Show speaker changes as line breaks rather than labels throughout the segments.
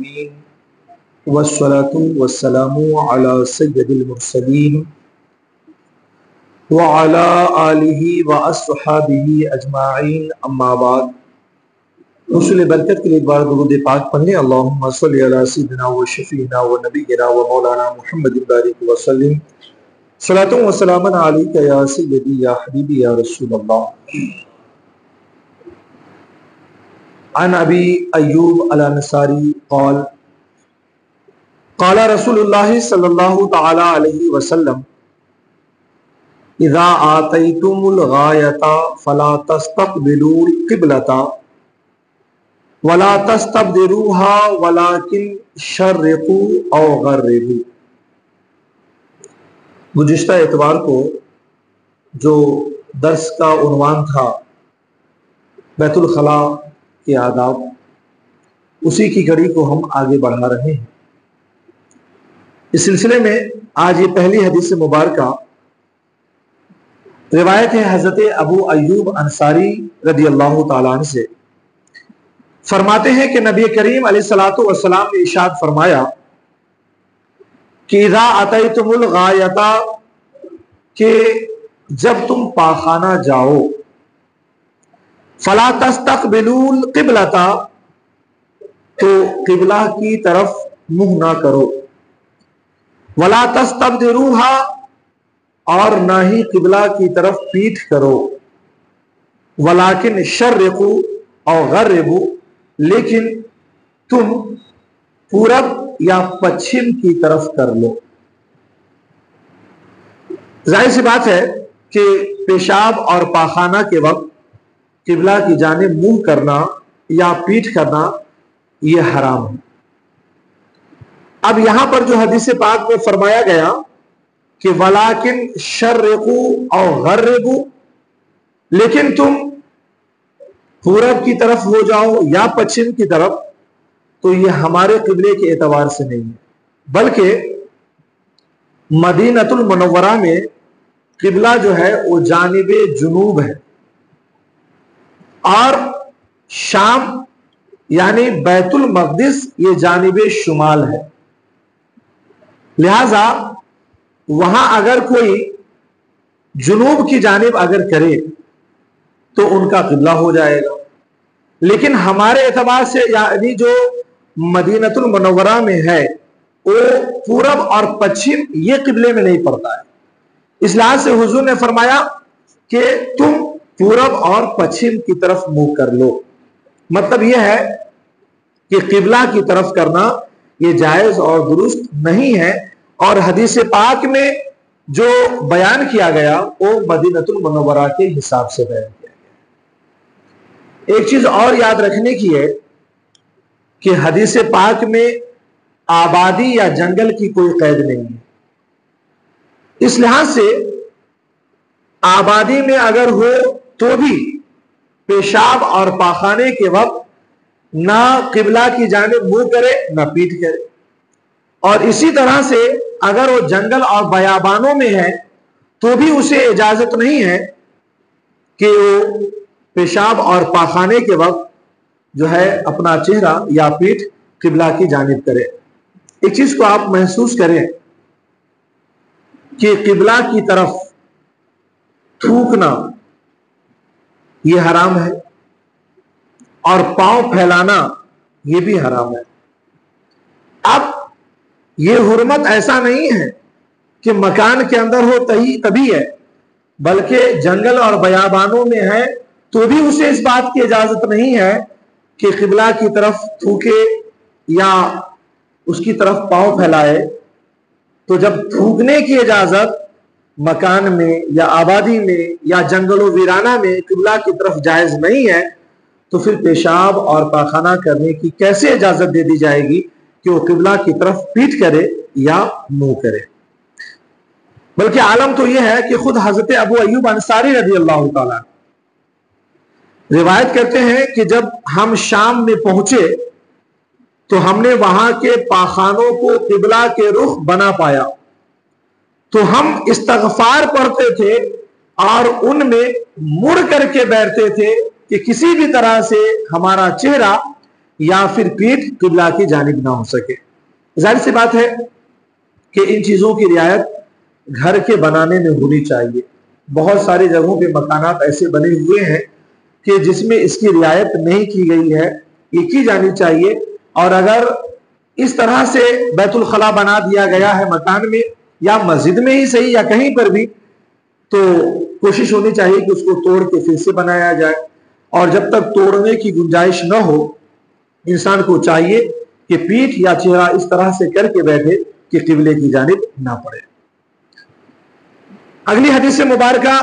العالمین والصلاة والسلام علی سید المرسلین وعلی آلہ واصحابہ اجمعین، اما بعد۔ حصول برکت کے لیے ایک بار درود پاک پڑھ لیں۔ اللہم صلی علی سیدنا و شفیعنا و نبینا و مولانا محمد بارک وسلم، صلاۃ و سلام علیک یا سیدی یا حبیبی یا رسول اللہ۔ عن ابی ایوب الانصاری قال قال رسول اللہ صلی اللہ تعالی علیہ وسلم اذا آتیتم الغایۃ فلا تستقبلوا القبلۃ ولا تستبدلوها ولكن شرقوا او غربوا۔ گزشتہ اتوار کو جو درس کا عنوان تھا بیت الخلاء کے آداب، اسی کی کڑی کو ہم آگے بڑھا رہے ہیں۔ اس سلسلے میں آج یہ پہلی حدیث مبارکہ روایت ہے حضرت ابو ایوب انصاری رضی اللہ تعالیٰ عنہ سے۔ فرماتے ہیں کہ نبی کریم علیہ الصلوۃ والسلام نے ارشاد فرمایا کہ اذا اتیتم الغایۃ، کہ جب تم پاخانہ جاؤ، فلا تستقبلوا القبلۃ، تو قبلہ کی طرف منہ نہ کرو، ولا تستبدلوها، اور نہ ہی قبلہ کی طرف پیٹھ کرو، ولکن شرقوا او غربوا، لیکن تم پورب یا پچھم کی طرف کر لو۔ ظاہر سی بات ہے کہ پیشاب اور پاخانہ کے وقت قبلہ کی جانب منہ کرنا یا پیٹھ کرنا یہ حرام ہے۔ اب یہاں پر جو حدیث پاک میں فرمایا گیا کہ وَلَٰكِنْ شَرِّقُوا أَوْ غَرِّبُوا، لیکن تم پورب کی طرف ہو جاؤ یا پچھم کی طرف، تو یہ ہمارے قبلے کے اعتبار سے نہیں ہے، بلکہ مدینۃ المنورہ میں قبلہ جو ہے وہ جانب جنوب ہے، اور شام یعنی بیت المقدس یہ جانب شمال ہے۔ لہذا وہاں اگر کوئی جنوب کی جانب اگر کرے تو ان کا قبلہ ہو جائے گا، لیکن ہمارے اعتبار سے یعنی جو مدینۃ المنورہ میں ہے وہ پورب اور پچھم یہ قبلے میں نہیں پڑتا ہے۔ اس لحاظ سے حضور نے فرمایا کہ تم پورب اور پچھم کی طرف منہ کر لو۔ مطلب یہ ہے کہ قبلہ کی طرف کرنا یہ جائز اور درست نہیں ہے، اور حدیث پاک میں جو بیان کیا گیا وہ مدینۃ المنورہ کے حساب سے بیان کیا گیا۔ ایک چیز اور یاد رکھنے کی ہے کہ حدیث پاک میں آبادی یا جنگل کی کوئی قید نہیں ہے۔ اس لحاظ سے آبادی میں اگر ہو تو بھی پیشاب اور پاخانے کے وقت نہ قبلہ کی جانب منہ کرے نہ پیٹھ کرے، اور اسی طرح سے اگر وہ جنگل اور بیابانوں میں ہے تو بھی اسے اجازت نہیں ہے کہ وہ پیشاب اور پاخانے کے وقت جو ہے اپنا چہرہ یا پیٹھ قبلہ کی جانب کرے۔ ایک چیز کو آپ محسوس کریں کہ قبلہ کی طرف تھوکنا یہ حرام ہے، اور پاؤں پھیلانا یہ بھی حرام ہے۔ اب یہ حرمت ایسا نہیں ہے کہ مکان کے اندر ہو تبھی ہے، بلکہ جنگل اور بیابانوں میں ہے تو بھی اسے اس بات کی اجازت نہیں ہے کہ قبلہ کی طرف تھوکے یا اس کی طرف پاؤں پھیلائے۔ تو جب تھوکنے کی اجازت مکان میں یا آبادی میں یا جنگل و ویرانہ میں قبلہ کی طرف جائز نہیں ہے، تو پھر پیشاب اور پاخانہ کرنے کی کیسے اجازت دے دی جائے گی کہ وہ قبلہ کی طرف پیٹھ کرے یا منہ کرے؟ بلکہ عالم تو یہ ہے کہ خود حضرت ابو ایوب انصاری رضی اللہ تعالیٰ روایت کرتے ہیں کہ جب ہم شام میں پہنچے تو ہم نے وہاں کے پاخانوں کو قبلہ کے رخ بنا پایا، تو ہم استغفار پڑھتے تھے اور ان میں مڑ کر کے بیٹھتے تھے کہ کسی بھی طرح سے ہمارا چہرہ یا پھر پیٹھ قبلہ کی جانب نہ ہو سکے. ظاہر سی بات ہے کہ ان چیزوں کی رعایت گھر کے بنانے میں ہونی چاہیے. بہت ساری جگہوں پہ مکانات ایسے بنے ہوئے ہیں کہ جس میں اس کی رعایت نہیں کی گئی ہے، یہ کی جانی چاہیے. اور اگر اس طرح سے بیت الخلا بنا دیا گیا ہے مکان میں یا مسجد میں ہی صحیح یا کہیں پر بھی، تو کوشش ہونی چاہیے کہ اس کو توڑ کے پھر سے بنایا جائے. اور جب تک توڑنے کی گنجائش نہ ہو، انسان کو چاہیے کہ پیٹھ یا چہرہ اس طرح سے کر کے بیٹھے کہ قبلے کی جانب نہ پڑے. اگلی حدیث مبارکہ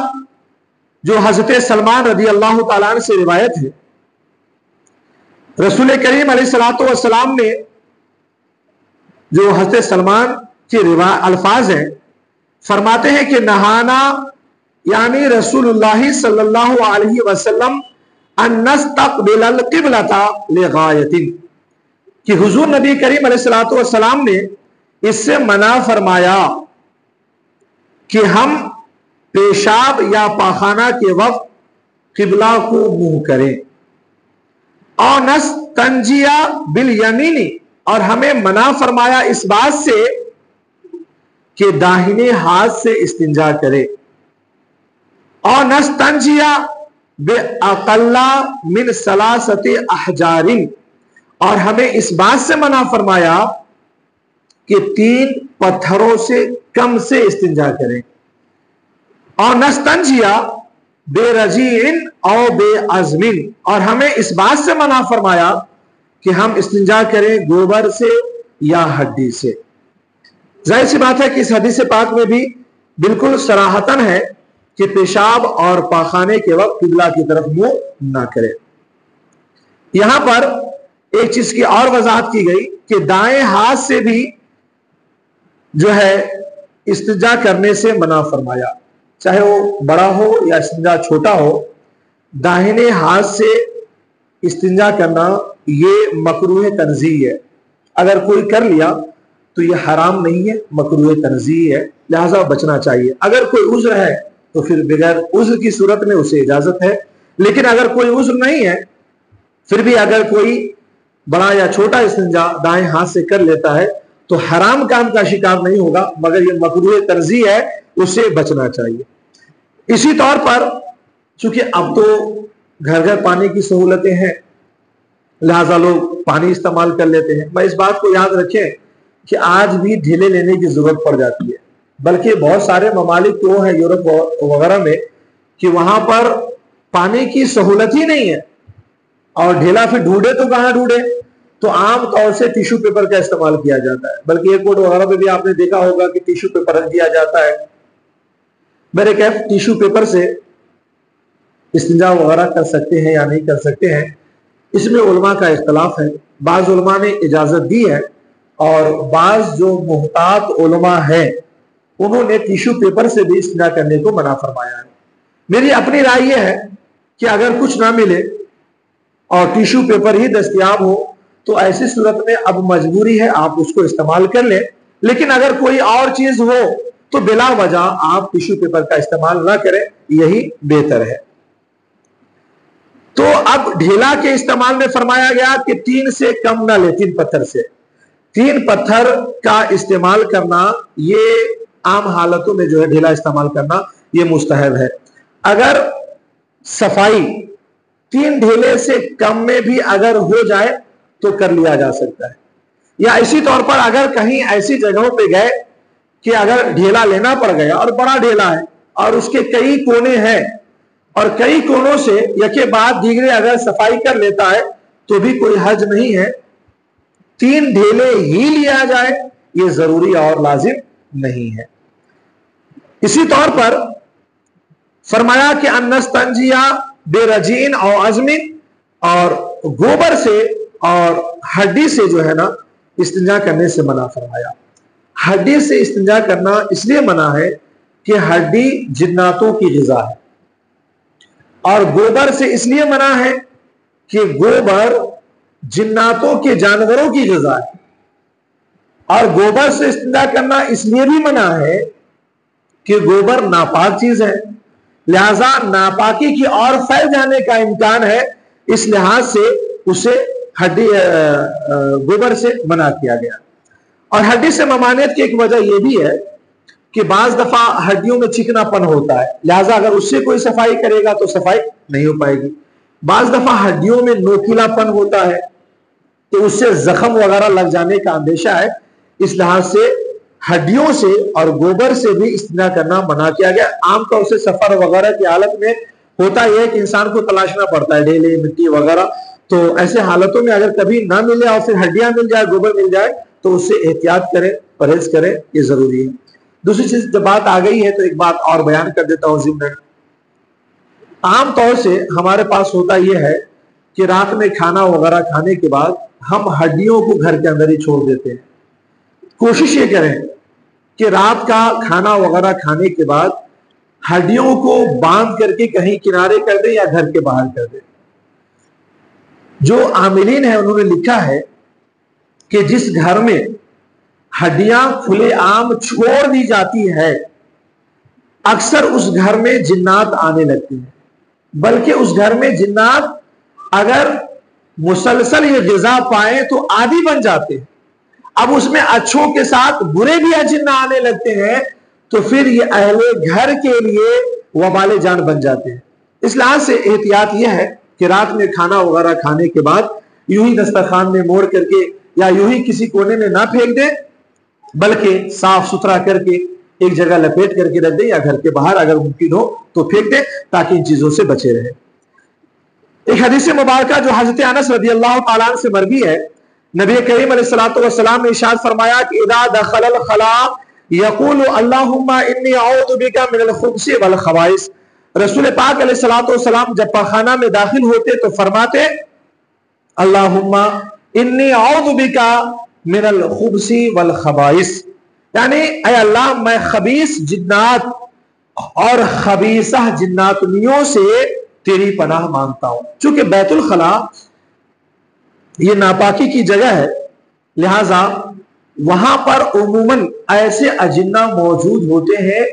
جو حضرت سلمان رضی اللہ تعالیٰ عنہ سے روایت ہے، رسول کریم علیہ الصلوۃ والسلام نے جو حضرت سلمان کے الفاظ ہیں، فرماتے ہیں کہ نہانا یعنی رسول اللہ صلی اللہ علیہ وسلم ان نستقبل القبلۃ لغایۃ، کہ حضور نبی کریم علیہ الصلوۃ والسلام نے اس سے منع فرمایا کہ ہم پیشاب یا پاخانہ کے وقت قبلہ کو منہ کریں. اور نستنجیا بالیمین، اور ہمیں منع فرمایا اس بات سے کہ داہنے ہاتھ سے استنجا کرے. اور نستنجیا باقل من ثلاثۃ احجار، اور ہمیں اس بات سے منع فرمایا کہ 3 پتھروں سے کم سے استنجا کریں. اور نستنجیا بے رجیع او بے عظم، اور ہمیں اس بات سے منع فرمایا کہ ہم استنجا کریں گوبر سے یا ہڈی سے. ظاہر سی بات ہے کہ اس حدیث پاک میں بھی بالکل صراحتاً ہے کہ پیشاب اور پاخانے کے وقت قبلہ کی طرف منہ نہ کرے. یہاں پر ایک چیز کی اور وضاحت کی گئی کہ دائیں ہاتھ سے بھی جو ہے استنجا کرنے سے منع فرمایا، چاہے وہ بڑا ہو یا استنجا چھوٹا ہو. داہنے ہاتھ سے استنجا کرنا یہ مکروہ تنزیہ ہے. اگر کوئی کر لیا تو یہ حرام نہیں ہے، مکروہ تنزیہ ہے، لہذا بچنا چاہیے. اگر کوئی عذر ہے تو پھر بغیر عذر کی صورت میں اسے اجازت ہے. لیکن اگر کوئی عذر نہیں ہے پھر بھی اگر کوئی بڑا یا چھوٹا استنجا دائیں ہاتھ سے کر لیتا ہے تو حرام کام کا شکار نہیں ہوگا، مگر یہ مکروہ تنزیہ ہے، اسے بچنا چاہیے. اسی طور پر چونکہ اب تو گھر گھر پانی کی سہولتیں ہیں، لہذا لوگ پانی استعمال کر لیتے ہیں. میں اس بات کو یاد رکھیں کہ آج بھی ڈھیلے لینے کی ضرورت پڑ جاتی ہے، بلکہ بہت سارے ممالک تو ہیں یورپ وغیرہ میں کہ وہاں پر پانی کی سہولت ہی نہیں ہے، اور ڈھیلا پھر ڈھونڈے تو کہاں ڈھونڈے، تو عام طور سے ٹیشو پیپر کا استعمال کیا جاتا ہے. بلکہ ایئرپورٹ وغیرہ پہ بھی آپ نے دیکھا ہوگا کہ ٹیشو پیپر رکھ دیا جاتا ہے. میرے کیف ٹیشو پیپر سے استنجا وغیرہ کر سکتے ہیں یا نہیں کر سکتے ہیں، اس میں علماء کا اختلاف ہے. بعض علماء نے اجازت دی ہے اور بعض جو محتاط علماء ہیں انہوں نے ٹیشو پیپر سے بھی استنجا کرنے کو منع فرمایا ہے. میری اپنی رائے یہ ہے کہ اگر کچھ نہ ملے اور ٹیشو پیپر ہی دستیاب ہو تو ایسی صورت میں اب مجبوری ہے آپ اس کو استعمال کر لیں. لیکن اگر کوئی اور چیز ہو تو بلا وجہ آپ ٹیشو پیپر کا استعمال نہ کریں، یہی بہتر ہے. تو اب ڈھیلا کے استعمال میں فرمایا گیا کہ 3 سے کم نہ لے، 3 پتھر سے. 3 پتھر کا استعمال کرنا یہ عام حالتوں میں جو ہے ڈھیلا استعمال کرنا یہ مستحب ہے. اگر صفائی 3 ڈھیلے سے کم میں بھی اگر ہو جائے تو کر لیا جا سکتا ہے. یا اسی طور پر اگر کہیں ایسی جگہوں پہ گئے کہ اگر ڈھیلا لینا پڑ گیا اور بڑا ڈھیلا ہے اور اس کے کئی کونے ہیں اور کئی کونوں سے یکے بعد دیگرے اگر صفائی کر لیتا ہے تو بھی کوئی حرج نہیں ہے. 3 ڈھیلے ہی لیا جائے یہ ضروری اور لازم نہیں ہے. اسی طور پر فرمایا کہ انستنجیا بے رجین او عظمین، اور گوبر سے اور ہڈی سے جو ہے نا استنجا کرنے سے منع فرمایا. ہڈی سے استنجا کرنا اس لیے منع ہے کہ ہڈی جناتوں کی غذا ہے، اور گوبر سے اس لیے منع ہے کہ گوبر جناتوں کے جانوروں کی غذا ہے. اور گوبر سے استنجا کرنا اس لیے بھی منع ہے کہ گوبر ناپاک چیز ہے، لہذا ناپاکی کی اور پھیل جانے کا امکان ہے، اس لحاظ سے اسے ہڈی گوبر سے منع کیا گیا. اور ہڈی سے ممانعت کی ایک وجہ یہ بھی ہے کہ بعض دفعہ ہڈیوں میں چکنا پن ہوتا ہے، لہٰذا اگر اس سے کوئی صفائی کرے گا تو صفائی نہیں ہو پائے گی. بعض دفعہ ہڈیوں میں نوکیلا پن ہوتا ہے تو اس سے زخم وغیرہ لگ جانے کا اندیشہ ہے، اس لحاظ سے ہڈیوں سے اور گوبر سے بھی استنجا کرنا منع کیا گیا. عام طور سے سفر وغیرہ کی حالت میں ہوتا یہ ہے کہ انسان کو تلاشنا پڑتا ہے ڈھیلے مٹی وغیرہ، تو ایسے حالتوں میں اگر کبھی نہ ملے اور پھر ہڈیاں مل جائے، گوبر مل جائے تو اس سے احتیاط کریں، پرہیز کریں، یہ ضروری ہے. دوسری چیز جب بات آ گئی ہے تو ایک بات اور بیان کر دیتا ہوں ضمن. عام طور سے ہمارے پاس ہوتا یہ ہے کہ رات میں کھانا وغیرہ کھانے کے بعد ہم ہڈیوں کو گھر کے اندر ہی چھوڑ دیتے ہیں. کوشش یہ کریں کہ رات کا کھانا وغیرہ کھانے کے بعد ہڈیوں کو باندھ کر کے کہیں کنارے کر دیں یا گھر کے باہر کر دیں. جو عاملین ہیں انہوں نے لکھا ہے کہ جس گھر میں ہڈیاں کھلے عام چھوڑ دی جاتی ہے اکثر اس گھر میں جنات آنے لگتی ہیں، بلکہ اس گھر میں جنات اگر مسلسل یہ غذا پائیں تو عادی بن جاتے ہیں. اب اس میں اچھوں کے ساتھ برے بھی اجن آنے لگتے ہیں تو پھر یہ اہل گھر کے لیے وبال جان بن جاتے ہیں. اس لحاظ سے احتیاط یہ ہے کہ رات میں کھانا وغیرہ کھانے کے بعد یوں ہی دسترخوان میں موڑ کر کے یا یوں ہی کسی کونے میں نہ پھینک دیں، بلکہ صاف ستھرا کر کے ایک جگہ لپیٹ کر کے رکھ دیں یا گھر کے باہر اگر ممکن ہو تو پھینک دیں تاکہ ان چیزوں سے بچے رہیں. ایک حدیث مبارکہ جو حضرت انس رضی اللہ تعالیٰ عنہ سے مروی ہے، نبی کریم علیہ الصلوۃ والسلام نے ارشاد فرمایا کہ اذا دخل الخلاء یقول اللہم انی اعوذ بک من الخبث والخبائث. رسول پاک علیہ الصلوۃ والسلام جب پاخانہ میں داخل ہوتے تو فرماتے اللہم انی اعوذ بک من الخبث والخبائث، یعنی اے اللہ میں خبیث جنات اور خبیثہ جناتنیوں سے تیری پناہ مانگتا ہوں. چونکہ بیت الخلاء یہ ناپاکی کی جگہ ہے، لہذا وہاں پر عموماً ایسے اجنہ موجود ہوتے ہیں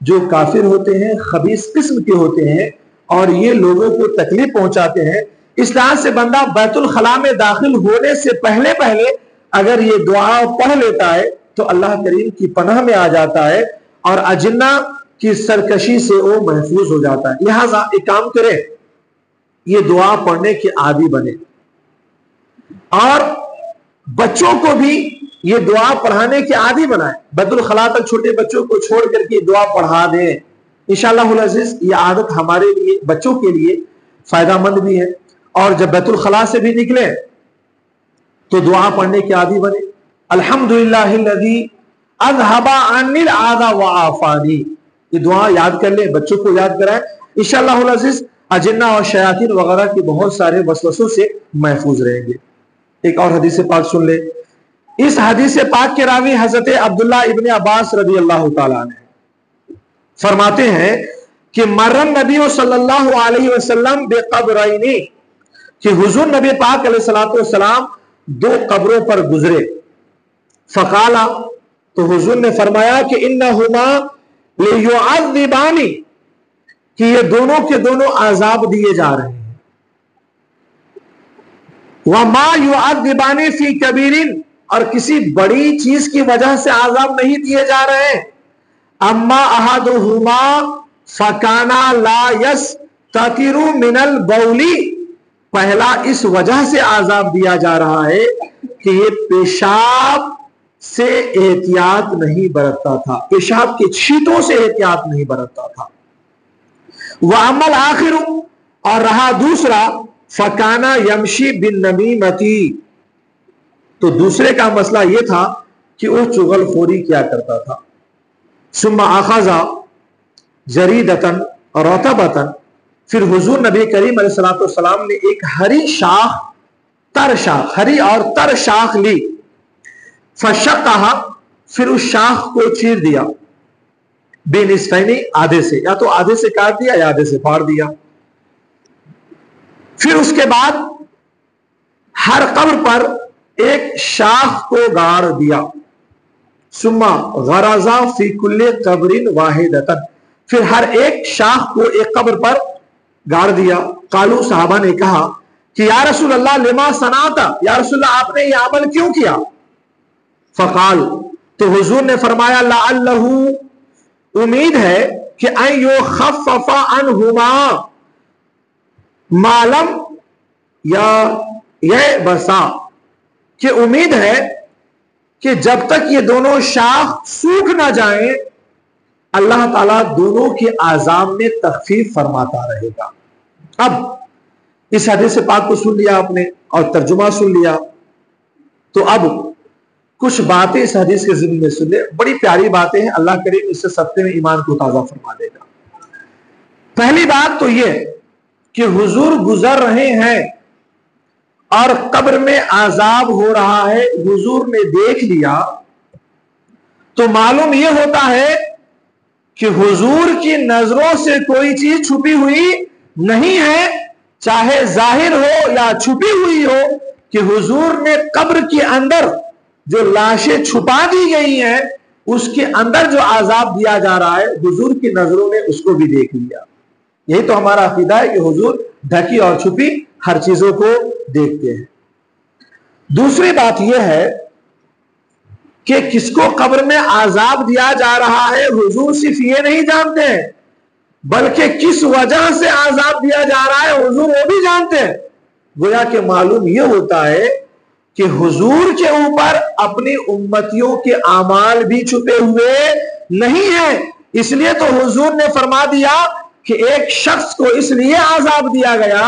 جو کافر ہوتے ہیں، خبیث قسم کے ہوتے ہیں اور یہ لوگوں کو تکلیف پہنچاتے ہیں. اس لحاظ سے بندہ بیت الخلاء میں داخل ہونے سے پہلے اگر یہ دعا پڑھ لیتا ہے تو اللہ کریم کی پناہ میں آ جاتا ہے اور اجنہ کی سرکشی سے وہ محفوظ ہو جاتا ہے. لہٰذا ایک کام کرے، یہ دعا پڑھنے کے عادی بنے اور بچوں کو بھی یہ دعا پڑھانے کے عادی بنائے. بیت الخلاء تک چھوٹے بچوں کو چھوڑ کر کے دعا پڑھا دیں. انشاءاللہ العزیز یہ عادت ہمارے لیے بچوں کے لیے فائدہ مند بھی ہے، اور جب بیت الخلاء سے بھی نکلے تو دعا پڑھنے کے عادی بنے. الحمدللہ الذی اذھب عنی العاذ وعافانی، یہ دعا یاد کر لیں، بچوں کو یاد کرائیں. انشاءاللہ العزیز اجنہ اور شیاطین وغیرہ کے بہت سارے وسوسوں سے محفوظ رہیں گے. ایک اور حدیث پاک سن لیں. اس حدیث پاک کے راوی حضرت عبداللہ ابن عباس رضی اللہ تعالیٰ عنہ فرماتے ہیں کہ مرن نبی صلی اللہ علیہ وسلم بقبرین، کہ حضور نبی پاک علیہ السلام دو قبروں پر گزرے. فقالا، تو حضور نے فرمایا کہ انہما لیعذبانی، کہ یہ دونوں کے دونوں عذاب دیے جا رہے ہیں. وما یعذبانی فی کبیر، اور کسی بڑی چیز کی وجہ سے عذاب نہیں دیے جا رہے ہیں. اما احدہما فکانا لا یستتر من البول، پہلا اس وجہ سے عذاب دیا جا رہا ہے کہ یہ پیشاب سے احتیاط نہیں برتتا تھا، پیشاب کے چھینٹوں سے احتیاط نہیں برتتا تھا. وَأَمَّا الْآخِرُ، اور رہا دوسرا، فَكَانَ يَمْشِي بِالنَّمِيمَةِ، تو دوسرے کا مسئلہ یہ تھا کہ وہ چغل خوری کیا کرتا تھا. ثُمَّ أَخَذَ جَرِيدَةً رَطَبَةً، پھر حضور نبی کریم علیہ السلام نے ایک ہری شاخ، تر شاخ، ہری اور تر شاخ لی. فَشَقَّهَا، پھر اس شاخ کو چیر دیا. بِنِصْفَيْنِ، آدھے سے، یا تو آدھے سے کاٹ دیا یا آدھے سے پھاڑ دیا. پھر اس کے بعد ہر قبر پر ایک شاخ کو گاڑ دیا. ثُمَّ غَرَزَ فِي كُلِّ قَبْرٍ وَاحِدَةً، پھر ہر ایک شاخ کو ایک قبر پر گاڑ دیا. قالو، صحابہ نے کہا کہ یا رسول اللہ لما صنعت، یا رسول اللہ آپ نے یہ عمل کیوں کیا؟ فقال، تو حضور نے فرمایا لعلہ، امید ہے کہ ان یخفف عنہما ما لم یبسا، کہ امید ہے کہ جب تک یہ دونوں شاخ سوکھ نہ جائیں اللہ تعالیٰ دونوں کے عذاب میں تخفیف فرماتا رہے گا۔ اب اس حدیث پاک کو سن لیا آپ نے اور ترجمہ سن لیا، تو اب کچھ باتیں اس حدیث کے ضمن میں سن لیں، بڑی پیاری باتیں ہیں، اللہ کریم اس سے سب میں ایمان کو تازہ فرما دے گا۔ پہلی بات تو یہ کہ حضور گزر رہے ہیں اور قبر میں عذاب ہو رہا ہے، حضور نے دیکھ لیا تو معلوم یہ ہوتا ہے کہ حضور کی نظروں سے کوئی چیز چھپی ہوئی نہیں ہے، چاہے ظاہر ہو یا چھپی ہوئی ہو، کہ حضور نے قبر کے اندر جو لاشیں چھپا دی گئی ہیں اس کے اندر جو عذاب دیا جا رہا ہے حضور کی نظروں نے اس کو بھی دیکھ لیا۔ یہی تو ہمارا عقیدہ ہے کہ حضور ڈھکی اور چھپی ہر چیزوں کو دیکھتے ہیں۔ دوسری بات یہ ہے کہ کس کو قبر میں عذاب دیا جا رہا ہے حضور صرف یہ نہیں جانتے ہیں، بلکہ کس وجہ سے عذاب دیا جا رہا ہے حضور وہ بھی جانتے ہیں۔ گویا کہ معلوم یہ ہوتا ہے کہ حضور کے اوپر اپنی امتیوں کے اعمال بھی چھپے ہوئے نہیں ہیں، اس لیے تو حضور نے فرما دیا کہ ایک شخص کو اس لیے عذاب دیا گیا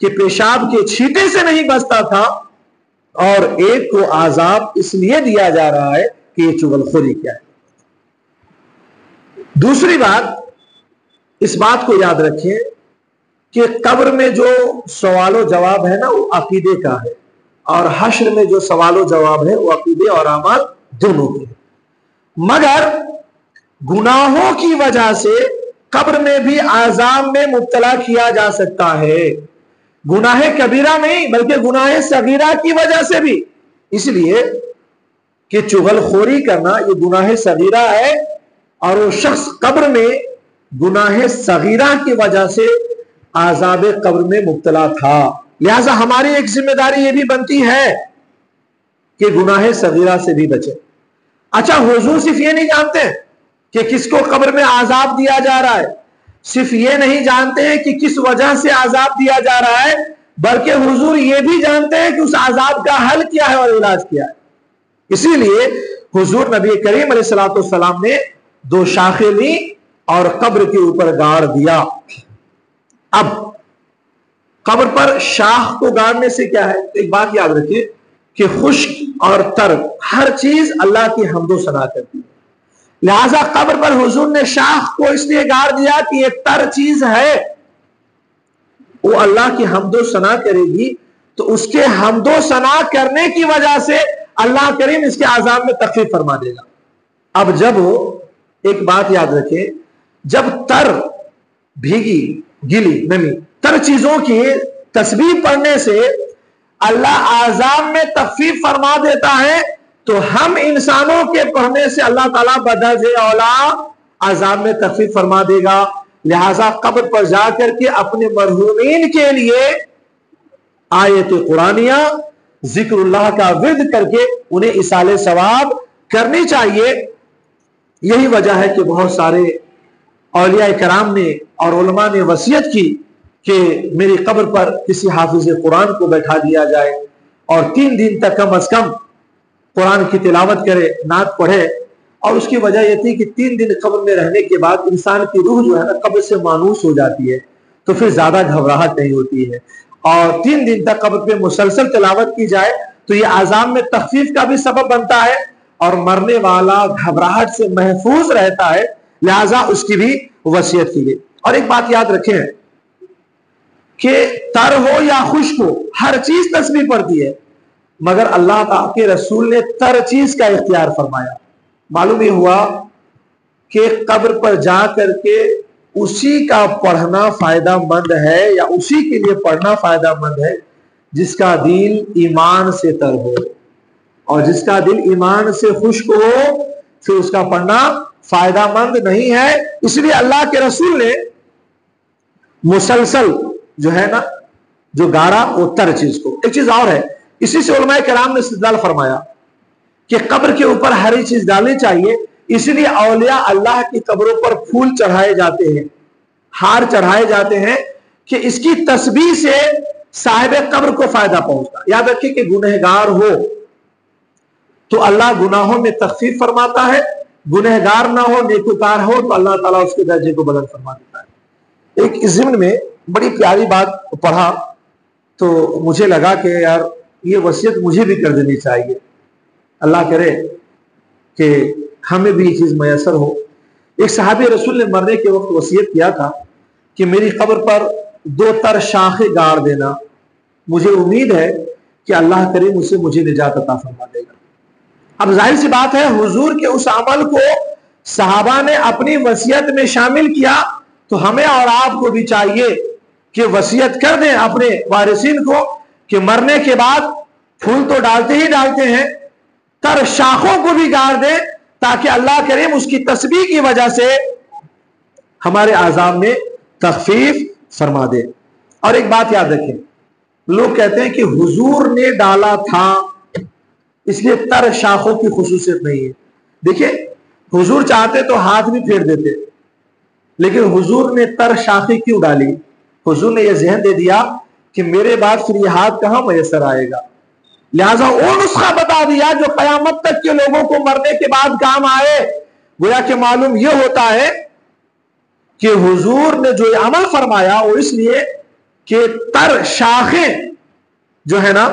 کہ پیشاب کے چھینٹے سے نہیں بچتا تھا، اور ایک کو عذاب اس لیے دیا جا رہا ہے کہ یہ چغلخوری کیا ہے۔ دوسری بات، اس بات کو یاد رکھیں کہ قبر میں جو سوال و جواب ہے نا وہ عقیدے کا ہے، اور حشر میں جو سوال و جواب ہے وہ عقیدے اور اعمال دونوں کے، مگر گناہوں کی وجہ سے قبر میں بھی عذاب میں مبتلا کیا جا سکتا ہے، گناہ کبیرہ نہیں بلکہ گناہ صغیرہ کی وجہ سے بھی، اس لیے کہ چغلخوری کرنا یہ گناہ صغیرہ ہے، اور وہ شخص قبر میں گناہ صغیرہ کی وجہ سے عذاب قبر میں مبتلا تھا، لہذا ہماری ایک ذمہ داری یہ بھی بنتی ہے کہ گناہ صغیرہ سے بھی بچے۔ اچھا، حضور صرف یہ نہیں جانتے کہ کس کو قبر میں عذاب دیا جا رہا ہے، صرف یہ نہیں جانتے ہیں کہ کس وجہ سے عذاب دیا جا رہا ہے، بلکہ حضور یہ بھی جانتے ہیں کہ اس عذاب کا حل کیا ہے اور علاج کیا ہے۔ اسی لیے حضور نبی کریم علیہ السلام نے 2 شاخیں لی اور قبر کے اوپر گاڑ دیا۔ اب قبر پر شاخ کو گاڑنے سے کیا ہے؟ ایک بات یاد رکھیے کہ خشک اور تر ہر چیز اللہ کی حمد و ثنا کرتی ہے، لہذا قبر پر حضور نے شاخ کو اس لیے گاڑ دیا کہ یہ تر چیز ہے، وہ اللہ کی حمد و ثنا کرے گی تو اس کے حمد و ثنا کرنے کی وجہ سے اللہ کریم اس کے عذاب میں تخفیف فرما دے گا۔ اب جب ایک بات یاد رکھیں، جب تر بھیگی گلی نمی تر چیزوں کی تسبیح پڑھنے سے اللہ عذاب میں تخفیف فرما دیتا ہے، تو ہم انسانوں کے پڑھنے سے اللہ تعالیٰ بدرجہ اولا عذاب میں تخفیف فرما دے گا، لہذا قبر پر جا کر کے اپنے مرحومین کے لیے آیت قرآنیہ ذکر اللہ کا ورد کر کے انہیں ایصال ثواب کرنی چاہیے۔ یہی وجہ ہے کہ بہت سارے اولیاء کرام نے اور علماء نے وصیت کی کہ میری قبر پر کسی حافظ قرآن کو بیٹھا دیا جائے اور 3 دن تک کم از کم قرآن کی تلاوت کرے، نعت پڑھے، اور اس کی وجہ یہ تھی کہ 3 دن قبر میں رہنے کے بعد انسان کی روح جو ہے نا قبر سے مانوس ہو جاتی ہے، تو پھر زیادہ گھبراہٹ نہیں ہوتی ہے، اور 3 دن تک قبر پہ مسلسل تلاوت کی جائے تو یہ عذاب میں تخفیف کا بھی سبب بنتا ہے اور مرنے والا گھبراہٹ سے محفوظ رہتا ہے، لہذا اس کی بھی وصیت کی گئی۔ اور ایک بات یاد رکھیں کہ تر ہو یا خشک ہو ہر چیز تسبیح پڑتی ہے، مگر اللہ تعالیٰ کے رسول نے تر چیز کا اختیار فرمایا۔ معلوم یہ ہوا کہ قبر پر جا کر کے اسی کا پڑھنا فائدہ مند ہے، یا اسی کے لیے پڑھنا فائدہ مند ہے جس کا دل ایمان سے تر ہو، اور جس کا دل ایمان سے خشک ہو پھر اس کا پڑھنا فائدہ مند نہیں ہے۔ اس لیے اللہ کے رسول نے مسلسل جو ہے نا جو گاڑا وہ تر چیز کو. ایک چیز اور ہے, اسی سے علماء کرام نے استدلال فرمایا کہ قبر کے اوپر ہری چیز ڈالنی چاہیے, اس لیے اولیاء اللہ کی قبروں پر پھول چڑھائے جاتے ہیں, ہار چڑھائے جاتے ہیں کہ اس کی تسبیح سے صاحب قبر کو فائدہ پہنچتا. یاد رکھیں کہ گنہگار ہو تو اللہ گناہوں میں تخفیف فرماتا ہے, گنہگار نہ ہو نیکوکار ہو تو اللہ تعالیٰ اس کے درجے کو بلند فرما دیتا ہے. ایک ضمن میں بڑی پیاری بات پڑھا تو مجھے لگا کہ یار یہ وصیت مجھے بھی کر دینی چاہیے. اللہ کرے کہ ہمیں بھی یہ چیز میسر ہو. ایک صحابی رسول نے مرنے کے وقت وصیت کیا تھا کہ میری قبر پر 2 تر شاخیں گاڑ دینا, مجھے امید ہے کہ اللہ کریم اسے مجھے نجات عطا فرما دے گا. اب ظاہر سی بات ہے حضور کے اس عمل کو صحابہ نے اپنی وصیت میں شامل کیا, تو ہمیں اور آپ کو بھی چاہیے کہ وصیت کر دیں اپنے وارثین کو کہ مرنے کے بعد پھول تو ڈالتے ہی ڈالتے ہیں, تر شاخوں کو بھی گاڑ دیں تاکہ اللہ کریم اس کی تسبیح کی وجہ سے ہمارے عذاب میں تخفیف فرما دے. اور ایک بات یاد رکھیں, لوگ کہتے ہیں کہ حضور نے ڈالا تھا اس لیے تر شاخوں کی خصوصیت نہیں ہے. دیکھیں حضور چاہتے تو ہاتھ بھی پھیر دیتے, لیکن حضور نے تر شاخیں کیوں ڈالی؟ حضور نے یہ ذہن دے دیا کہ میرے بعد پھر یہ ہاتھ کہاں میسر آئے گا, لہذا وہ نسخہ بتا دیا جو قیامت تک کے لوگوں کو مرنے کے بعد کام آئے. گویا کہ معلوم یہ ہوتا ہے کہ حضور نے جو عمل فرمایا وہ اس لیے کہ تر شاخیں جو ہے نا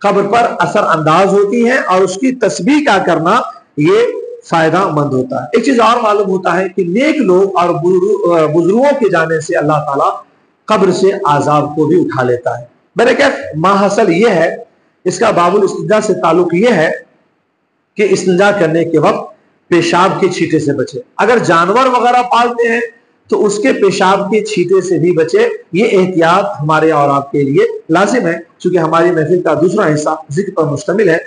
قبر پر اثر انداز ہوتی ہیں اور اس کی تسبیح کا کرنا یہ فائدہ مند ہوتا ہے. ایک چیز اور معلوم ہوتا ہے کہ نیک لوگ اور بزرگوں کے جانے سے اللہ تعالیٰ قبر سے عذاب کو بھی اٹھا لیتا ہے. برکت ماحصل یہ ہے, اس کا باب الاستنجا سے تعلق یہ ہے کہ استنجا کرنے کے وقت پیشاب کے چھینٹے سے بچے. اگر جانور وغیرہ پالتے ہیں تو اس کے پیشاب کے چھینٹے سے بھی بچے. یہ احتیاط ہمارے اور آپ کے لیے لازم ہے, چونکہ ہماری محفل کا دوسرا حصہ ذکر پر مشتمل ہے.